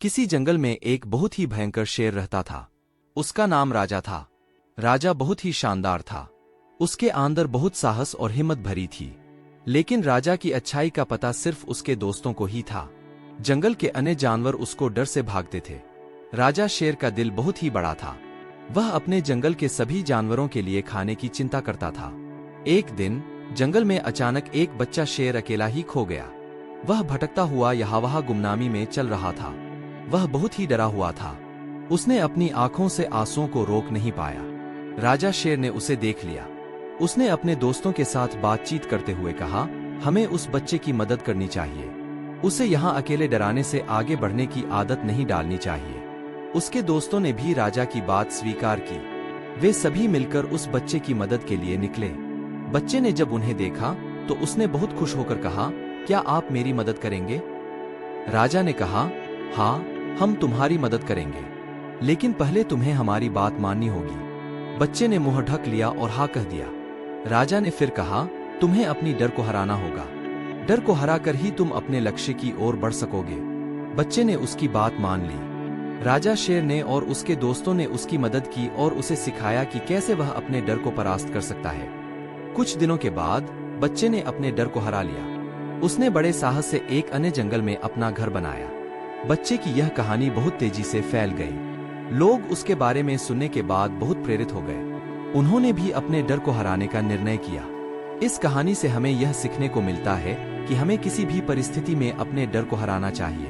किसी जंगल में एक बहुत ही भयंकर शेर रहता था। उसका नाम राजा था। राजा बहुत ही शानदार था। उसके अंदर बहुत साहस और हिम्मत भरी थी। लेकिन राजा की अच्छाई का पता सिर्फ उसके दोस्तों को ही था। जंगल के अन्य जानवर उसको डर से भागते थे। राजा शेर का दिल बहुत ही बड़ा था। वह अपने जंगल के सभी जानवरों के लिए खाने की चिंता करता था। एक दिन जंगल में अचानक एक बच्चा शेर अकेला ही खो गया। वह भटकता हुआ यहाँ वहाँ गुमनामी में चल रहा था। वह बहुत ही डरा हुआ था। उसने अपनी आंखों से आंसुओं को रोक नहीं पाया। राजा शेर ने उसे देख लिया। उसने अपने दोस्तों के साथ बातचीत करते हुए कहा, हमें उस बच्चे की मदद करनी चाहिए। उसे यहाँ अकेले डराने से आगे बढ़ने की आदत नहीं डालनी चाहिए। उसके दोस्तों ने भी राजा की बात स्वीकार की। वे सभी मिलकर उस बच्चे की मदद के लिए निकले। बच्चे ने जब उन्हें देखा तो उसने बहुत खुश होकर कहा, क्या आप मेरी मदद करेंगे? राजा ने कहा, हाँ, हम तुम्हारी मदद करेंगे, लेकिन पहले तुम्हें हमारी बात माननी होगी। बच्चे ने मुंह ढक लिया और हाँ कह दिया। राजा ने फिर कहा, तुम्हें अपनी डर को हराना होगा। डर को हराकर ही तुम अपने लक्ष्य की ओर बढ़ सकोगे। बच्चे ने उसकी बात मान ली। राजा शेर ने और उसके दोस्तों ने उसकी मदद की और उसे सिखाया कि कैसे वह अपने डर को परास्त कर सकता है। कुछ दिनों के बाद बच्चे ने अपने डर को हरा लिया। उसने बड़े साहस से एक अन्य जंगल में अपना घर बनाया। बच्चे की यह कहानी बहुत तेजी से फैल गई। लोग उसके बारे में सुनने के बाद बहुत प्रेरित हो गए। उन्होंने भी अपने डर को हराने का निर्णय किया। इस कहानी से हमें यह सीखने को मिलता है कि हमें किसी भी परिस्थिति में अपने डर को हराना चाहिए।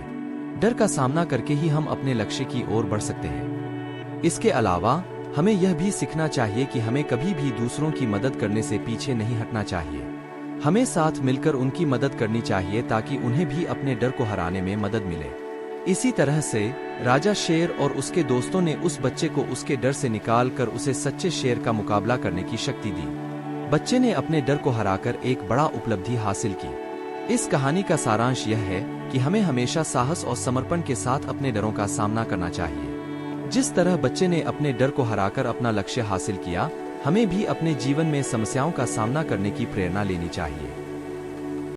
डर का सामना करके ही हम अपने लक्ष्य की ओर बढ़ सकते हैं। इसके अलावा हमें यह भी सीखना चाहिए कि हमें कभी भी दूसरों की मदद करने से पीछे नहीं हटना चाहिए। हमें साथ मिलकर उनकी मदद करनी चाहिए ताकि उन्हें भी अपने डर को हराने में मदद मिले। इसी तरह से राजा शेर और उसके दोस्तों ने उस बच्चे को उसके डर से निकाल कर उसे सच्चे शेर का मुकाबला करने की शक्ति दी। बच्चे ने अपने डर को हराकर एक बड़ा उपलब्धि हासिल की। इस कहानी का सारांश यह है कि हमें हमेशा साहस और समर्पण के साथ अपने डरों का सामना करना चाहिए। जिस तरह बच्चे ने अपने डर को हराकर अपना लक्ष्य हासिल किया, हमें भी अपने जीवन में समस्याओं का सामना करने की प्रेरणा लेनी चाहिए।